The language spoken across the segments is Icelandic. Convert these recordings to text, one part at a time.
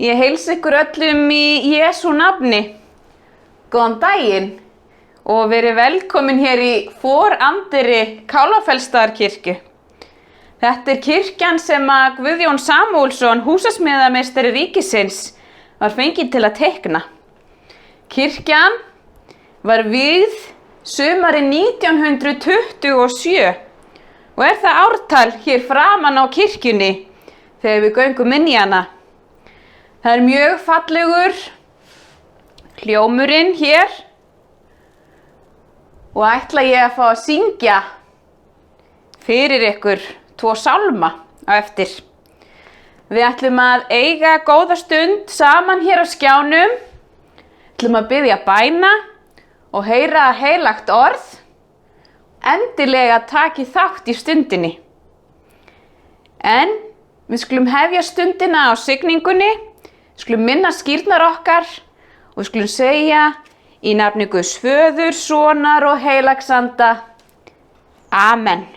Ég heilsa ykkur öllum í Jesú nafni. Góðan daginn og verið velkomin hér í foranddyri Kálfafellsstaðarkirkju. Þetta kirkjan sem að Guðjón Samúelsson, húsasmíðameistari ríkisins, var fenginn til að teikna. Kirkjan var vígð sumarið 1927 og er það ártal hér framan á kirkjunni þegar við göngum inn í hana. Það er mjög fallegur hljómurinn hér og ætla ég að fá að syngja fyrir ykkur 2 sálma á eftir. Við ætlum að eiga góða stund saman hér á skjánum, ætlum að biðja bæna og heyra heilagt orð, endilega taki þátt í stundinni. En við skulum hefja stundina á signingunni, skulum minna skírnar okkar og skulum segja í nafni Guðs Föður, Sonar og Heilags Anda. Amen.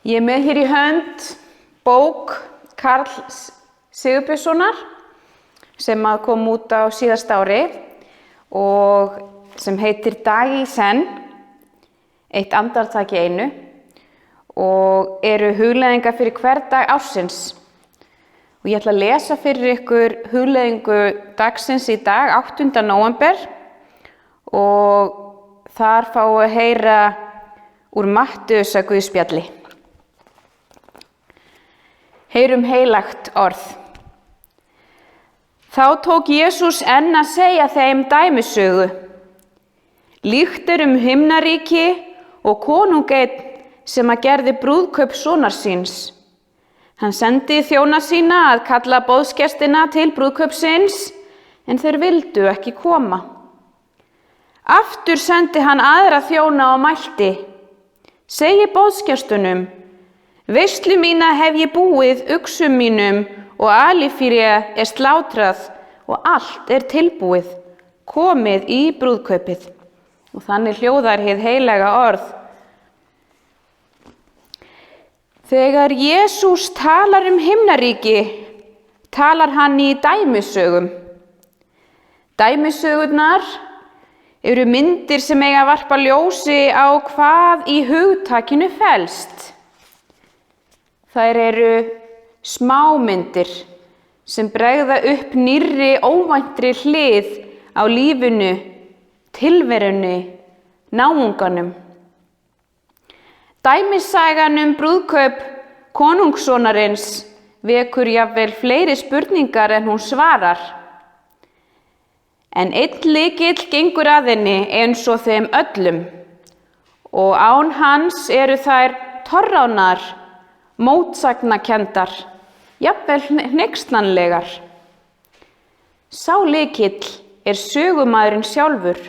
Ég er með hér í hönd bók Karls Sigurbjörnssonar sem að kom út á síðasta ári og sem heitir Dag í senn, eitt andartak í einu og eru hugleiðingar fyrir hver dag ársins. Og ég ætla að lesa fyrir ykkur hugleiðingu dagsins í dag, 8. nóvember, og þar fáum við að heyra úr Matteusarguðspjalli. Heyrum heilagt orð. Þá tók Jesús enn að segja þeim dæmisögu. Líkt himnaríki og konung einn sem að gerði brúðkaup sonar síns. Hann sendi þjóna sína að kalla boðsgestina til brúðkaupsins, en þeir vildu ekki koma. Aftur sendi hann aðra þjóna og mælti: Segi boðsgestunum: Veislu mína hef ég búið uxum mínum og alifíré slátrað og allt tilbúið, komið í brúðkaupið. Og þannig hljóðar hið heilaga orð. Þegar Jesús talar himnaríki, talar hann í dæmisögum. Dæmisögurnar eru myndir sem eiga að varpa ljósi á hvað í hugtakinu felst. Þær eru smámyndir sem bregða upp nýrri óvæntri hlið á lífinu, tilverunni, náunganum. Dæmissagan brúðkaup konungssonarins vekur jafnvel fleiri spurningar en hún svarar. En einn lykill gengur að henni eins og þeim öllum, og án hans eru þær torránar, mótsagnakenndar, jafnvel hneykslanlegar. Sá lykill sögumaðurinn sjálfur,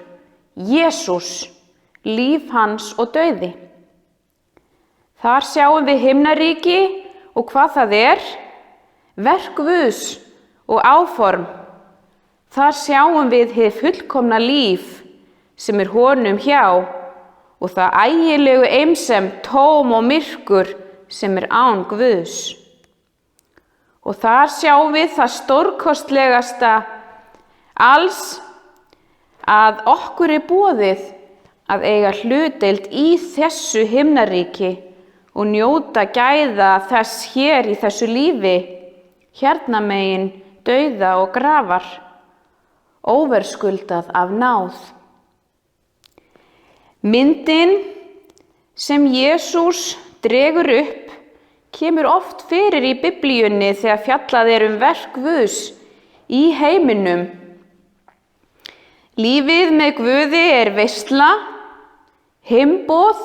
Jesús, líf hans og dauði. Þar sjáum við himnaríki og hvað það verk Guðs og áform. Þar sjáum við hið fullkomna líf sem honum hjá og það ægilegu eimsemd, tóm og myrkur sem án Guðs. Og þar sjáum við það stórkostlegasta alls, að okkur boðið að eiga hlutdeild í þessu himnaríki og njóta gæða þess hér í þessu lífi, hérna megin dauða og grafar, óverðskuldað af náð. Myndin sem Jesús dregur upp kemur oft fyrir í Biblíunni þegar fjallað verk Guðs í heiminum. Lífið með Guði veisla, heimboð,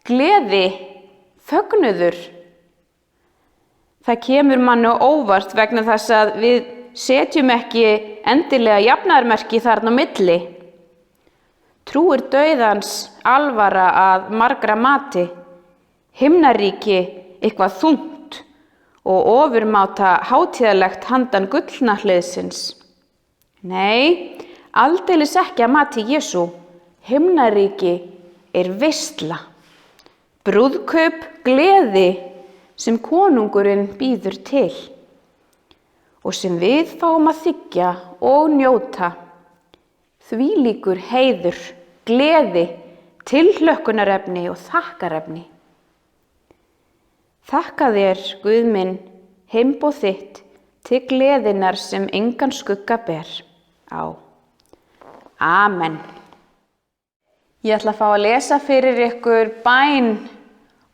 gleði, fögnuður. Það kemur manni á óvart vegna þess að við setjum ekki endilega jafnaðarmerki þarna á milli. Trúir dauðans alvara að margra mati, himnaríki eitthvað þungt og ofurmáta hátíðalegt handan gullna hliðsins. Nei, aldeilis ekki að mati Jesú. Himnaríki veisla, brúðkaup gleði sem konungurinn býður til og sem við fáum að þiggja og njóta. Þvílíkur heiður, gleði, tilhlökkunarefni og þakkarefni. Þakka þér, Guð minn, heimboð þitt til gleðinnar sem engan skugga ber á. Amen. Ég ætla að fá að lesa fyrir ykkur bæn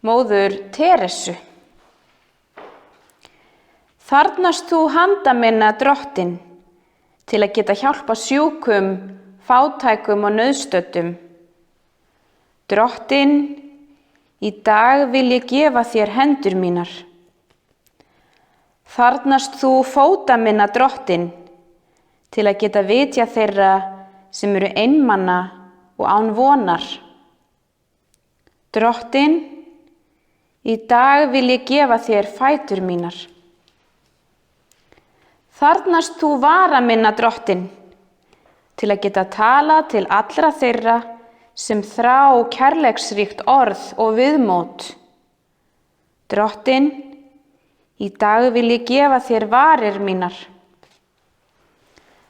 móður Teresu. Þarfnast þú handa minna, Drottinn, til að geta hjálpa sjúkum, fátækum og nauðstöddum. Drottinn, í dag vil ég gefa þér hendur mínar. Þarfnast þú fóta minna, Drottinn, til að geta vitja þeirra sem eru einmana og án vonar. Drottinn, í dag vil ég gefa þér fætur mínar. Þarfnast þú vara minna, Drottinn, til að geta talað til allra þeirra sem þrá kærleiksríkt orð og viðmót. Drottinn, í dag vil ég gefa þér varir mínar.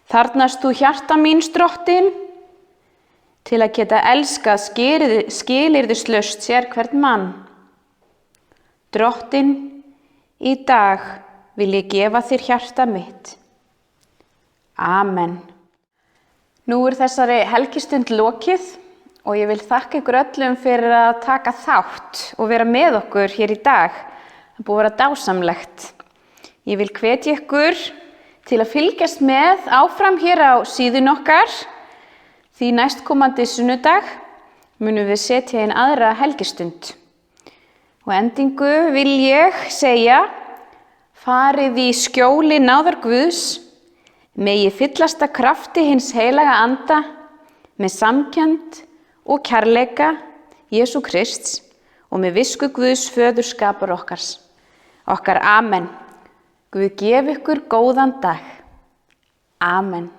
Þarfnast þú hjarta míns, Drottinn, til að geta elskað skilyrðislaust sérhvern mann. Drottinn, í dag vil ég gefa þér hjarta mitt. Amen. Nú þessari helgistund lokið og ég vil þakka ykkur öllum fyrir að taka þátt og vera með okkur hér í dag Það er búið að vera dásamlegt. Ég vil hvetja ykkur til að fylgjast með áfram hér á síðun okkar. Því næstkomandi sunnudag munum við setja inn aðra helgistund. Og endingu vil ég segja, farið í skjóli náðar Guðs, megi fyllast af krafti hins heilaga anda, með samkennd og kærleika Jesú Krists og með visku Guðs föðurskapar okkar. Amen. Guð gefi ykkur góðan dag. Amen.